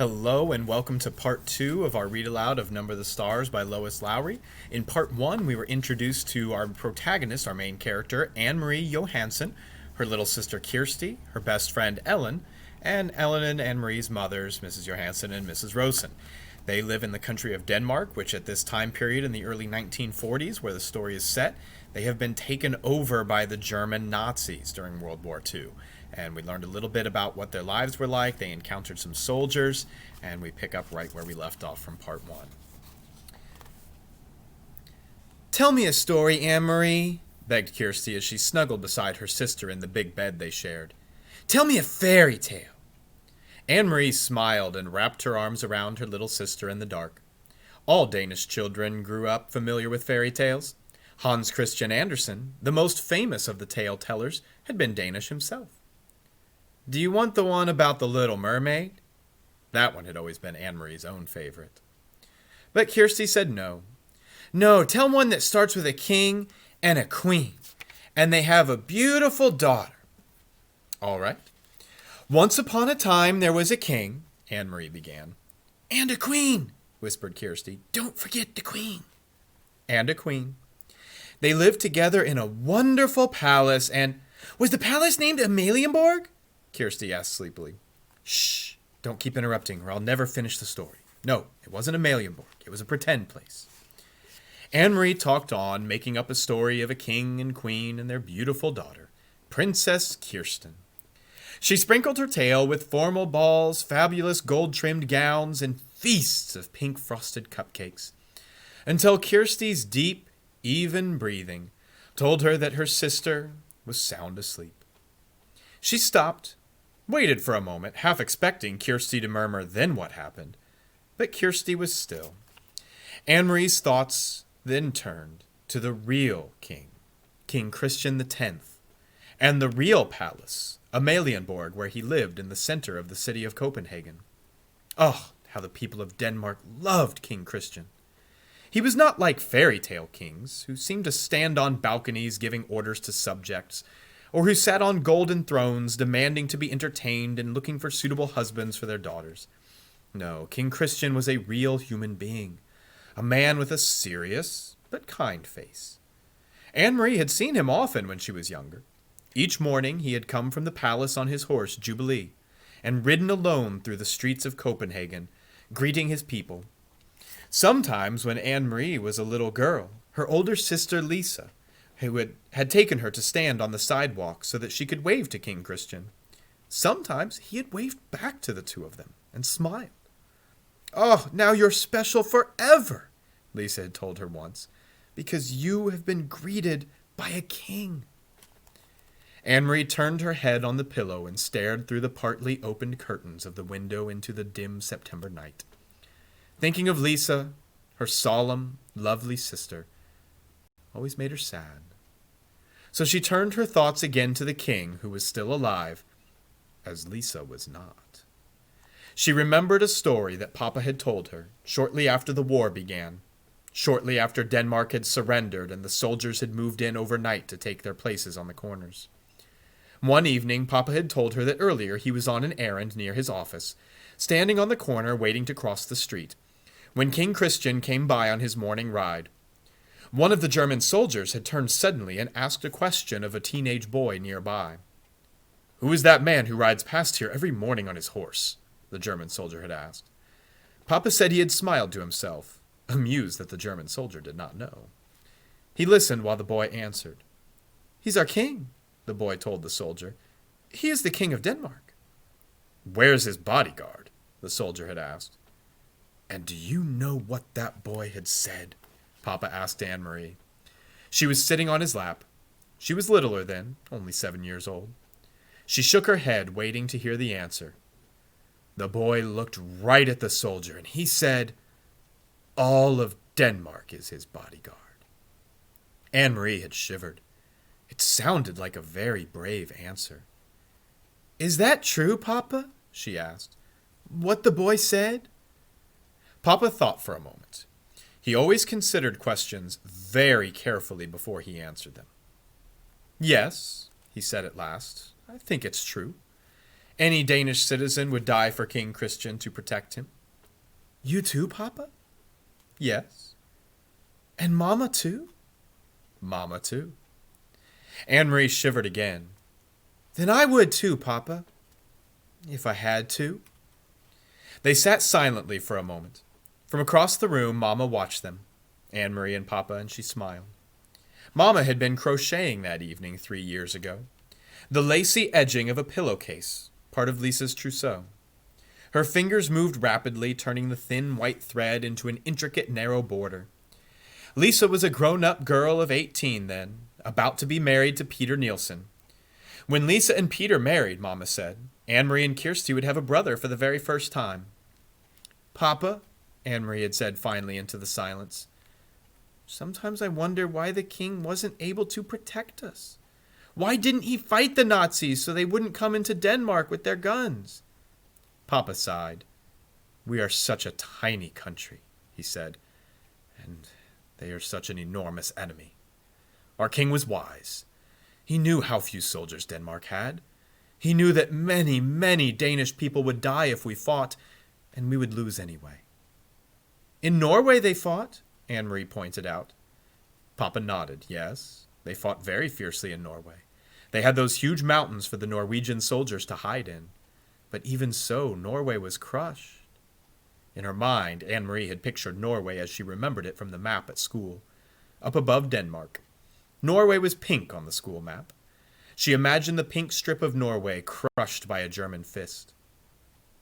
Hello and welcome to part 2 of our read aloud of Number the Stars by Lois Lowry. In part 1, we were introduced to our protagonist, our main character, Anne-Marie Johansson, her little sister Kirsty, her best friend Ellen, and Ellen and Anne-Marie's mothers, Mrs. Johansson and Mrs. Rosen. They live in the country of Denmark, which at this time period in the early 1940s, where the story is set, they have been taken over by the German Nazis during World War II. And we learned a little bit about what their lives were like. They encountered some soldiers, and we pick up right where we left off from part 1. "Tell me a story, Anne-Marie," begged Kirsty as she snuggled beside her sister in the big bed they shared. "Tell me a fairy tale." Anne-Marie smiled and wrapped her arms around her little sister in the dark. All Danish children grew up familiar with fairy tales. Hans Christian Andersen, the most famous of the tale tellers, had been Danish himself. "Do you want the one about the Little Mermaid?" That one had always been Anne-Marie's own favorite. But Kirsty said no. "No, tell one that starts with a king and a queen, and they have a beautiful daughter." "All right. Once upon a time there was a king," Anne-Marie began. "And a queen," whispered Kirsty. "Don't forget the queen." "And a queen. They lived together in a wonderful palace, and—" "Was the palace named Amalienborg?" Kirsty asked sleepily. "Shh, don't keep interrupting or I'll never finish the story. No, it wasn't Amalienborg. It was a pretend place." Anne-Marie talked on, making up a story of a king and queen and their beautiful daughter, Princess Kirsten. She sprinkled her tale with formal balls, fabulous gold-trimmed gowns, and feasts of pink frosted cupcakes, until Kirsty's deep, even breathing told her that her sister was sound asleep. She stopped, waited for a moment, half expecting Kirsty to murmur, "Then what happened?" But Kirsty was still. Anne-Marie's thoughts then turned to the real king, King Christian X, and the real palace, Amalienborg, where he lived in the center of the city of Copenhagen. Oh, how the people of Denmark loved King Christian. He was not like fairy tale kings, who seemed to stand on balconies giving orders to subjects, or who sat on golden thrones demanding to be entertained and looking for suitable husbands for their daughters. No, King Christian was a real human being, a man with a serious but kind face. Anne-Marie had seen him often when she was younger. Each morning he had come from the palace on his horse, Jubilee, and ridden alone through the streets of Copenhagen, greeting his people. Sometimes, when Anne-Marie was a little girl, her older sister Lisa, who had taken her to stand on the sidewalk so that she could wave to King Christian. Sometimes he had waved back to the two of them and smiled. "Oh, now you're special forever," Lisa had told her once, "because you have been greeted by a king." Anne-Marie turned her head on the pillow and stared through the partly opened curtains of the window into the dim September night. Thinking of Lisa, her solemn, lovely sister, always made her sad. So she turned her thoughts again to the king, who was still alive, as Lisa was not. She remembered a story that Papa had told her shortly after the war began, shortly after Denmark had surrendered and the soldiers had moved in overnight to take their places on the corners. One evening, Papa had told her that earlier he was on an errand near his office, standing on the corner waiting to cross the street, when King Christian came by on his morning ride. One of the German soldiers had turned suddenly and asked a question of a teenage boy nearby. "Who is that man who rides past here every morning on his horse?" the German soldier had asked. Papa said he had smiled to himself, amused that the German soldier did not know. He listened while the boy answered. "He's our king," the boy told the soldier. "He is the king of Denmark." "Where's his bodyguard?" the soldier had asked. "And do you know what that boy had said?" Papa asked Anne-Marie. She was sitting on his lap. She was littler then, only 7 years old. She shook her head, waiting to hear the answer. The boy looked right at the soldier, and he said, "All of Denmark is his bodyguard." Anne-Marie had shivered. It sounded like a very brave answer. "Is that true, Papa?" she asked. "What the boy said?" Papa thought for a moment. He always considered questions very carefully before he answered them. "Yes," he said at last, "I think it's true." Any Danish citizen would die for King Christian to protect him. You too, Papa? Yes. And Mama too? Mama too. Anne-Marie shivered again. Then I would too, Papa. If I had to. They sat silently for a moment. From across the room, Mama watched them, Anne-Marie and Papa, and she smiled. Mama had been crocheting that evening 3 years ago. The lacy edging of a pillowcase, part of Lisa's trousseau. Her fingers moved rapidly, turning the thin white thread into an intricate narrow border. Lisa was a grown-up girl of 18 then, about to be married to Peter Nielsen. When Lisa and Peter married, Mama said, Anne-Marie and Kirsty would have a brother for the very first time. Papa, Anne-Marie had said finally into the silence, sometimes I wonder why the king wasn't able to protect us. Why didn't he fight the Nazis so they wouldn't come into Denmark with their guns? Papa sighed. We are such a tiny country, he said, and they are such an enormous enemy. Our king was wise. He knew how few soldiers Denmark had. He knew that many, many Danish people would die if we fought, and we would lose anyway. In Norway they fought, Anne-Marie pointed out. Papa nodded. Yes, they fought very fiercely in Norway. They had those huge mountains for the Norwegian soldiers to hide in. But even so, Norway was crushed. In her mind, Anne-Marie had pictured Norway as she remembered it from the map at school, up above Denmark. Norway was pink on the school map. She imagined the pink strip of Norway crushed by a German fist.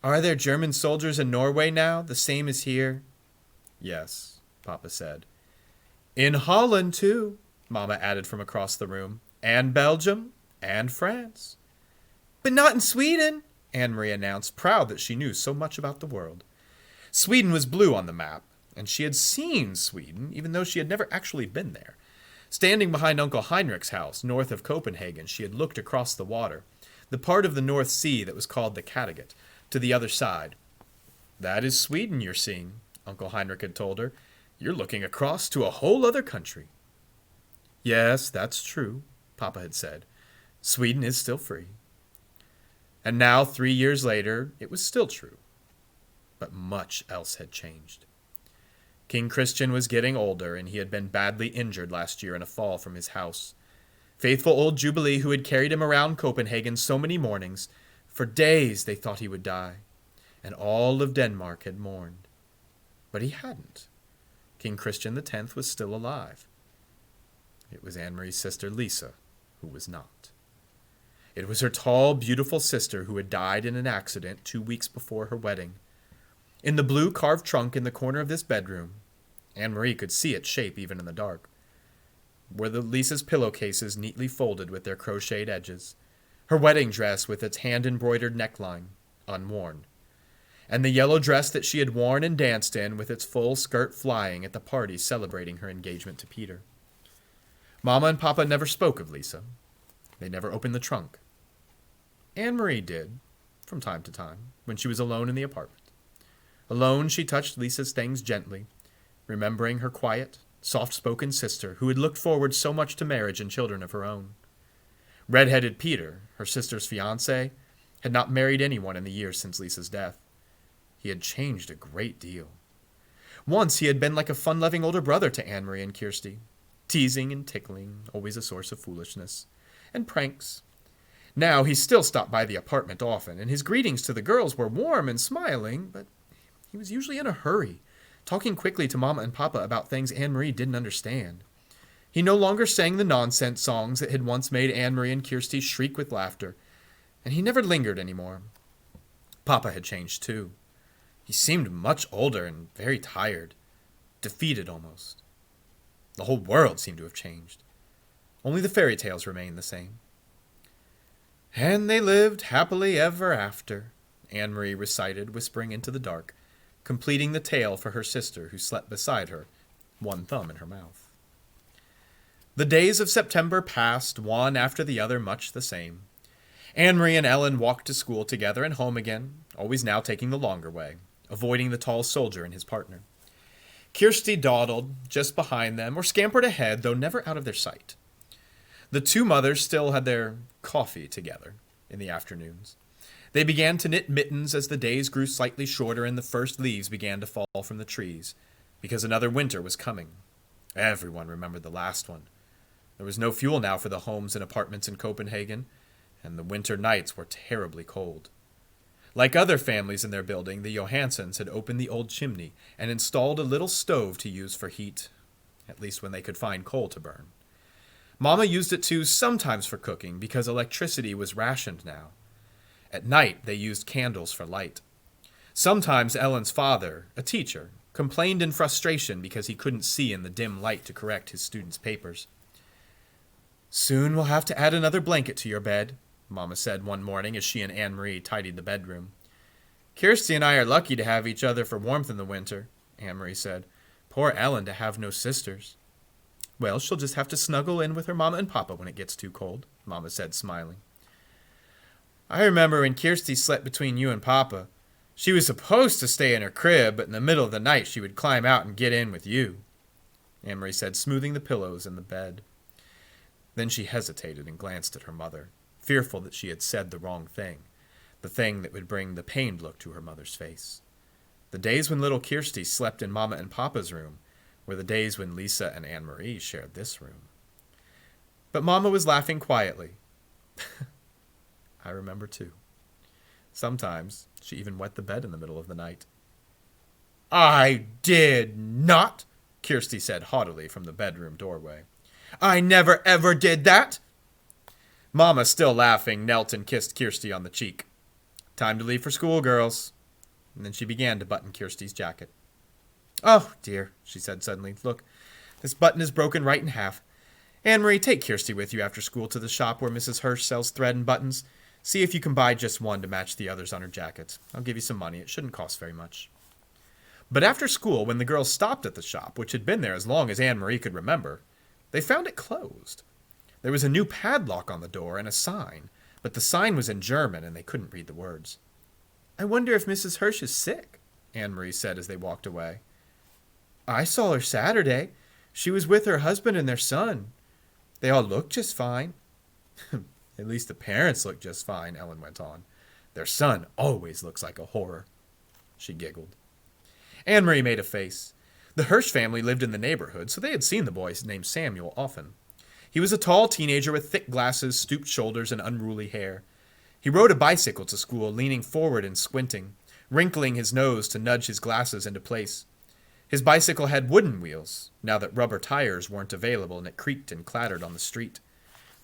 Are there German soldiers in Norway now, the same as here? Yes, Papa said. In Holland, too, Mama added from across the room, and Belgium, and France. But not in Sweden, Anne-Marie announced, proud that she knew so much about the world. Sweden was blue on the map, and she had seen Sweden, even though she had never actually been there. Standing behind Uncle Heinrich's house, north of Copenhagen, she had looked across the water, the part of the North Sea that was called the Kattegat, to the other side. That is Sweden you're seeing, Uncle Heinrich had told her. You're looking across to a whole other country. Yes, that's true, Papa had said. Sweden is still free. And now, 3 years later, it was still true. But much else had changed. King Christian was getting older, and he had been badly injured last year in a fall from his house. Faithful old Jubilee, who had carried him around Copenhagen so many mornings, for days they thought he would die, and all of Denmark had mourned. But he hadn't. King Christian X was still alive. It was Anne-Marie's sister Lisa who was not. It was her tall, beautiful sister who had died in an accident 2 weeks before her wedding. In the blue carved trunk in the corner of this bedroom, Anne-Marie could see its shape even in the dark, were the Lisa's pillowcases neatly folded with their crocheted edges, her wedding dress with its hand-embroidered neckline, unworn, and the yellow dress that she had worn and danced in with its full skirt flying at the party celebrating her engagement to Peter. Mama and Papa never spoke of Lisa. They never opened the trunk. Anne-Marie did, from time to time, when she was alone in the apartment. Alone, she touched Lisa's things gently, remembering her quiet, soft-spoken sister who had looked forward so much to marriage and children of her own. Red-headed Peter, her sister's fiancé, had not married anyone in the years since Lisa's death. He had changed a great deal. Once he had been like a fun-loving older brother to Anne-Marie and Kirsty, teasing and tickling, always a source of foolishness, and pranks. Now he still stopped by the apartment often, and his greetings to the girls were warm and smiling, but he was usually in a hurry, talking quickly to Mama and Papa about things Anne-Marie didn't understand. He no longer sang the nonsense songs that had once made Anne-Marie and Kirsty shriek with laughter, and he never lingered anymore. Papa had changed too. He seemed much older and very tired, defeated almost. The whole world seemed to have changed. Only the fairy tales remained the same. And they lived happily ever after, Anne-Marie recited, whispering into the dark, completing the tale for her sister who slept beside her, one thumb in her mouth. The days of September passed, one after the other, much the same. Anne-Marie and Ellen walked to school together and home again, always now taking the longer way, avoiding the tall soldier and his partner. Kirsty dawdled just behind them or scampered ahead, though never out of their sight. The two mothers still had their coffee together in the afternoons. They began to knit mittens as the days grew slightly shorter and the first leaves began to fall from the trees, because another winter was coming. Everyone remembered the last one. There was no fuel now for the homes and apartments in Copenhagen, and the winter nights were terribly cold. Like other families in their building, the Johansons had opened the old chimney and installed a little stove to use for heat, at least when they could find coal to burn. Mama used it too sometimes for cooking because electricity was rationed now. At night, they used candles for light. Sometimes Ellen's father, a teacher, complained in frustration because he couldn't see in the dim light to correct his students' papers. "Soon we'll have to add another blanket to your bed," Mama said one morning as she and Anne-Marie tidied the bedroom. "Kirsty and I are lucky to have each other for warmth in the winter," Anne-Marie said. "Poor Ellen to have no sisters." "Well, she'll just have to snuggle in with her mama and papa when it gets too cold," Mama said, smiling. "I remember when Kirsty slept between you and Papa. She was supposed to stay in her crib, but in the middle of the night she would climb out and get in with you," Anne-Marie said, smoothing the pillows in the bed. Then she hesitated and glanced at her mother, fearful that she had said the wrong thing, the thing that would bring the pained look to her mother's face. The days when little Kirsty slept in Mama and Papa's room were the days when Lisa and Anne-Marie shared this room. But Mama was laughing quietly. I remember too. Sometimes she even wet the bed in the middle of the night. "I did not," Kirsty said haughtily from the bedroom doorway. "I never ever did that." Mama, still laughing, knelt and kissed Kirsty on the cheek. "Time to leave for school, girls." And then she began to button Kirsty's jacket. "Oh, dear," she said suddenly. "Look, this button is broken right in half. Anne-Marie, take Kirsty with you after school to the shop where Mrs. Hirsch sells thread and buttons. See if you can buy just one to match the others on her jacket. I'll give you some money. It shouldn't cost very much." But after school, when the girls stopped at the shop, which had been there as long as Anne-Marie could remember, they found it closed. There was a new padlock on the door and a sign, but the sign was in German and they couldn't read the words. "I wonder if Mrs. Hirsch is sick," Anne-Marie said as they walked away. "I saw her Saturday. She was with her husband and their son. They all looked just fine." "At least the parents look just fine," Ellen went on. "Their son always looks like a horror." She giggled. Anne-Marie made a face. The Hirsch family lived in the neighborhood, so they had seen the boy named Samuel often. He was a tall teenager with thick glasses, stooped shoulders, and unruly hair. He rode a bicycle to school, leaning forward and squinting, wrinkling his nose to nudge his glasses into place. His bicycle had wooden wheels, now that rubber tires weren't available, and it creaked and clattered on the street.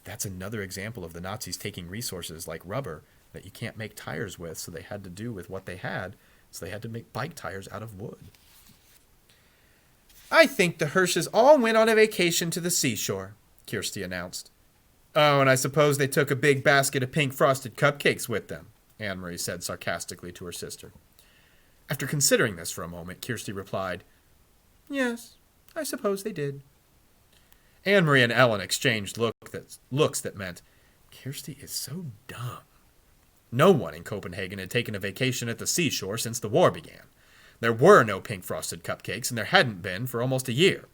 That's another example of the Nazis taking resources like rubber that you can't make tires with, so they had to do with what they had, so they had to make bike tires out of wood. "I think the Hirsches all went on a vacation to the seashore," Kirsty announced. "Oh, and I suppose they took a big basket of pink frosted cupcakes with them," Anne-Marie said sarcastically to her sister. After considering this for a moment, Kirsty replied, "Yes, I suppose they did." Anne-Marie and Ellen exchanged looks that meant, Kirsty is so dumb. No one in Copenhagen had taken a vacation at the seashore since the war began. There were no pink frosted cupcakes, and there hadn't been for almost a year.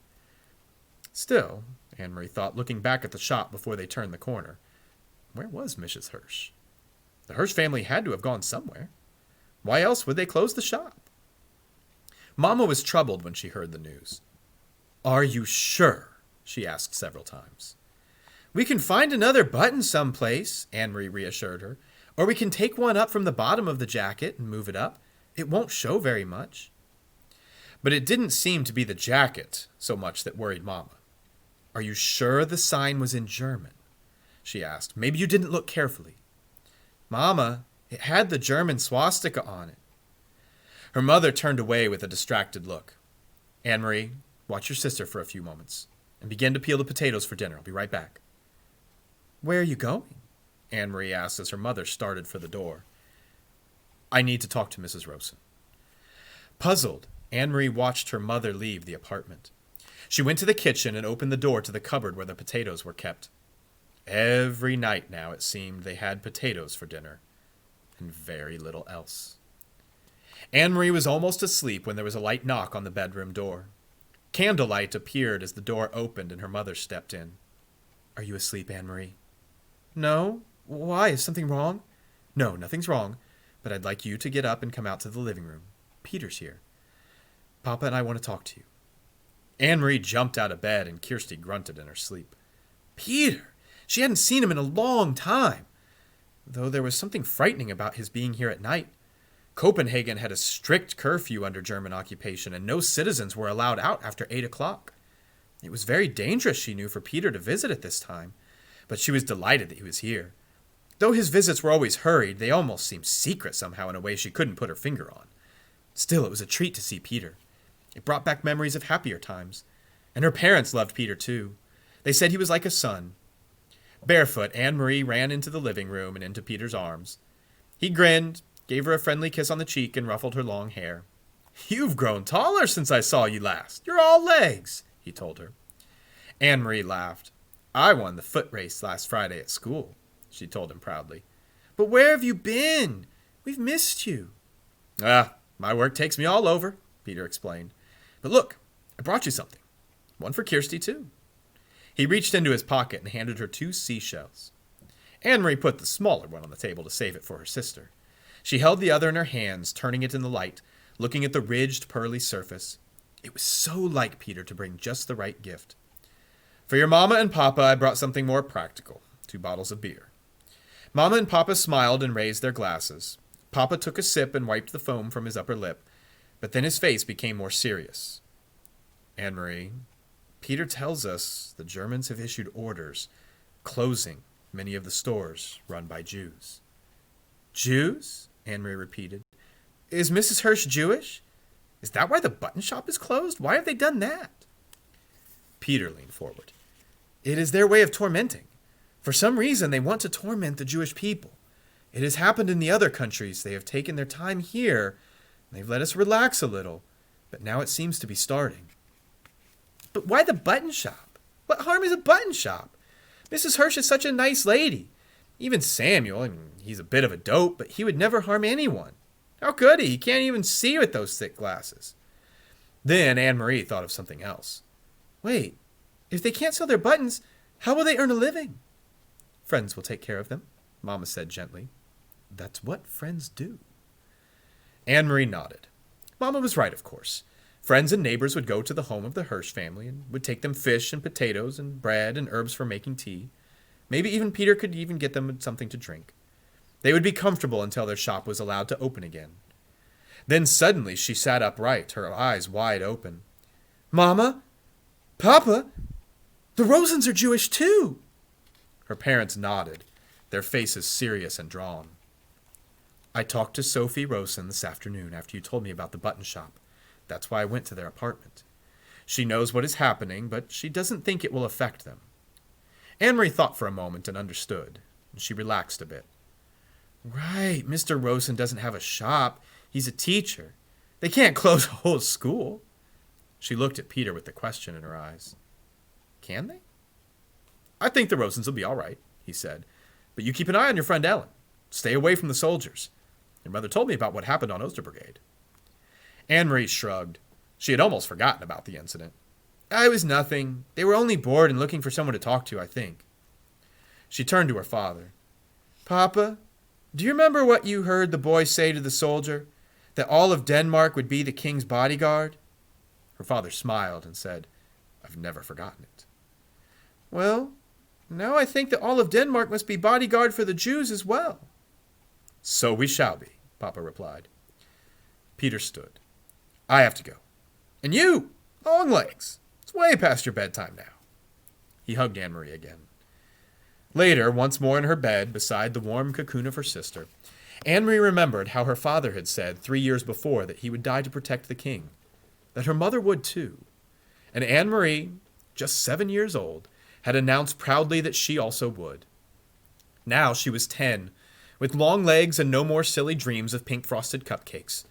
Still, Anne-Marie thought, looking back at the shop before they turned the corner, where was Mrs. Hirsch? The Hirsch family had to have gone somewhere. Why else would they close the shop? Mama was troubled when she heard the news. "Are you sure?" she asked several times. "We can find another button someplace," Anne-Marie reassured her. "Or we can take one up from the bottom of the jacket and move it up. It won't show very much." But it didn't seem to be the jacket so much that worried Mama. "Are you sure the sign was in German?" she asked. "Maybe you didn't look carefully." "Mama, it had the German swastika on it." Her mother turned away with a distracted look. "Anne-Marie, watch your sister for a few moments and begin to peel the potatoes for dinner. I'll be right back." "Where are you going?" Anne-Marie asked as her mother started for the door. "I need to talk to Mrs. Rosen." Puzzled, Anne-Marie watched her mother leave the apartment. She went to the kitchen and opened the door to the cupboard where the potatoes were kept. Every night now, it seemed, they had potatoes for dinner, and very little else. Anne-Marie was almost asleep when there was a light knock on the bedroom door. Candlelight appeared as the door opened and her mother stepped in. "Are you asleep, Anne-Marie?" "No. Why? Is something wrong?" "No, nothing's wrong. but I'd like you to get up and come out to the living room. Peter's here. Papa and I want to talk to you." Anne-Marie jumped out of bed and Kirsty grunted in her sleep. Peter! She hadn't seen him in a long time, though there was something frightening about his being here at night. Copenhagen had a strict curfew under German occupation, and no citizens were allowed out after 8 o'clock. It was very dangerous, she knew, for Peter to visit at this time, but she was delighted that he was here. Though his visits were always hurried, they almost seemed secret somehow in a way she couldn't put her finger on. Still, it was a treat to see Peter. It brought back memories of happier times. And her parents loved Peter too. They said he was like a son. Barefoot, Anne-Marie ran into the living room and into Peter's arms. He grinned, gave her a friendly kiss on the cheek, and ruffled her long hair. "You've grown taller since I saw you last. You're all legs," he told her. Anne-Marie laughed. "I won the foot race last Friday at school," she told him proudly. "But where have you been? We've missed you." My work takes me all over," Peter explained. "But look, I brought you something. One for Kirsty, too." He reached into his pocket and handed her 2 seashells. Anne-Marie put the smaller one on the table to save it for her sister. She held the other in her hands, turning it in the light, looking at the ridged, pearly surface. It was so like Peter to bring just the right gift. "For your Mama and Papa, I brought something more practical, 2 bottles of beer." Mama and Papa smiled and raised their glasses. Papa took a sip and wiped the foam from his upper lip, but then his face became more serious. "Anne-Marie, Peter tells us the Germans have issued orders closing many of the stores run by Jews." "Jews?" Anne-Marie repeated. "Is Mrs. Hirsch Jewish? Is that why the button shop is closed? Why have they done that?" Peter leaned forward. "It is their way of tormenting. For some reason, they want to torment the Jewish people. It has happened in the other countries. They have taken their time here. They've let us relax a little, but now it seems to be starting." "But why the button shop? What harm is a button shop? Mrs. Hirsch is such a nice lady. Even Samuel, he's a bit of a dope, but he would never harm anyone. How could he? He can't even see with those thick glasses." Then Anne-Marie thought of something else. "Wait, if they can't sell their buttons, how will they earn a living?" "Friends will take care of them," Mama said gently. "That's what friends do." Anne-Marie nodded. Mama was right, of course. Friends and neighbors would go to the home of the Hirsch family and would take them fish and potatoes and bread and herbs for making tea. Maybe even Peter could even get them something to drink. They would be comfortable until their shop was allowed to open again. Then suddenly she sat upright, her eyes wide open. "Mama? Papa? The Rosens are Jewish too!" Her parents nodded, their faces serious and drawn. "I talked to Sophie Rosen this afternoon after you told me about the button shop. That's why I went to their apartment. She knows what is happening, but she doesn't think it will affect them." Anne-Marie thought for a moment and understood. She relaxed a bit. "Right, Mr. Rosen doesn't have a shop. He's a teacher. They can't close a whole school." She looked at Peter with the question in her eyes. "Can they?" "I think the Rosens will be all right," he said. "But you keep an eye on your friend Ellen. Stay away from the soldiers. Your mother told me about what happened on Osterbrigade." Anne-Marie shrugged. She had almost forgotten about the incident. "It was nothing. They were only bored and looking for someone to talk to, I think." She turned to her father. "Papa, do you remember what you heard the boy say to the soldier? That all of Denmark would be the king's bodyguard?" Her father smiled and said, "I've never forgotten it." "Well, now I think that all of Denmark must be bodyguard for the Jews as well." "So we shall be," Papa replied. Peter stood. "I have to go. And you, long legs. It's way past your bedtime now." He hugged Anne-Marie again. Later, once more in her bed, beside the warm cocoon of her sister, Anne-Marie remembered how her father had said 3 years before that he would die to protect the king, that her mother would too. And Anne-Marie, just 7 years old, had announced proudly that she also would. Now she was 10, with long legs and no more silly dreams of pink frosted cupcakes.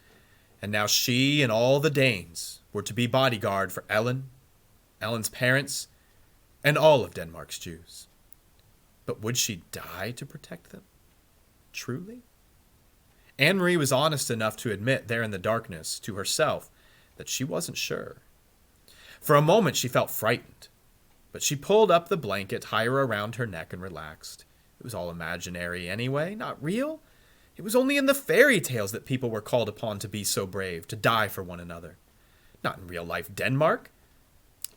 And now she and all the Danes were to be bodyguard for Ellen, Ellen's parents, and all of Denmark's Jews. But would she die to protect them? Truly? Anne-Marie was honest enough to admit there in the darkness to herself that she wasn't sure. For a moment she felt frightened, but she pulled up the blanket higher around her neck and relaxed. It was all imaginary anyway, not real. It was only in the fairy tales that people were called upon to be so brave, to die for one another. Not in real life Denmark.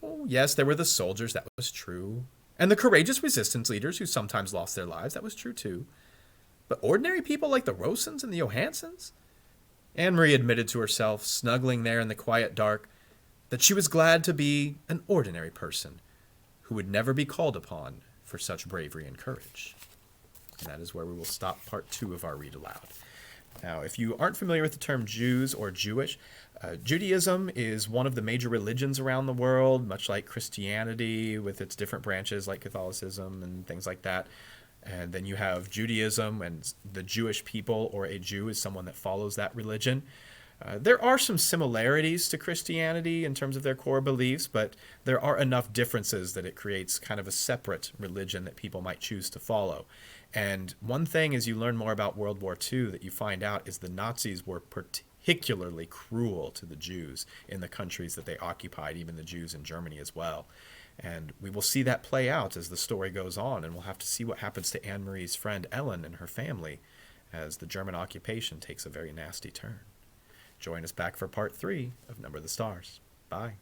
Oh, yes, there were the soldiers, that was true. And the courageous resistance leaders who sometimes lost their lives, that was true too. But ordinary people like the Rosens and the Johansons? Anne Marie admitted to herself, snuggling there in the quiet dark, that she was glad to be an ordinary person who would never be called upon for such bravery and courage. And that is where we will stop part 2 of our read aloud. Now, if you aren't familiar with the term Jews or Jewish, Judaism is one of the major religions around the world, much like Christianity with its different branches like Catholicism and things like that. And then you have Judaism, and the Jewish people, or a Jew, is someone that follows that religion. There are some similarities to Christianity in terms of their core beliefs, but there are enough differences that it creates kind of a separate religion that people might choose to follow. And one thing as you learn more about World War II that you find out is the Nazis were particularly cruel to the Jews in the countries that they occupied, even the Jews in Germany as well. And we will see that play out as the story goes on, and we'll have to see what happens to Anne Marie's friend Ellen and her family as the German occupation takes a very nasty turn. Join us back for part 3 of Number the Stars. Bye.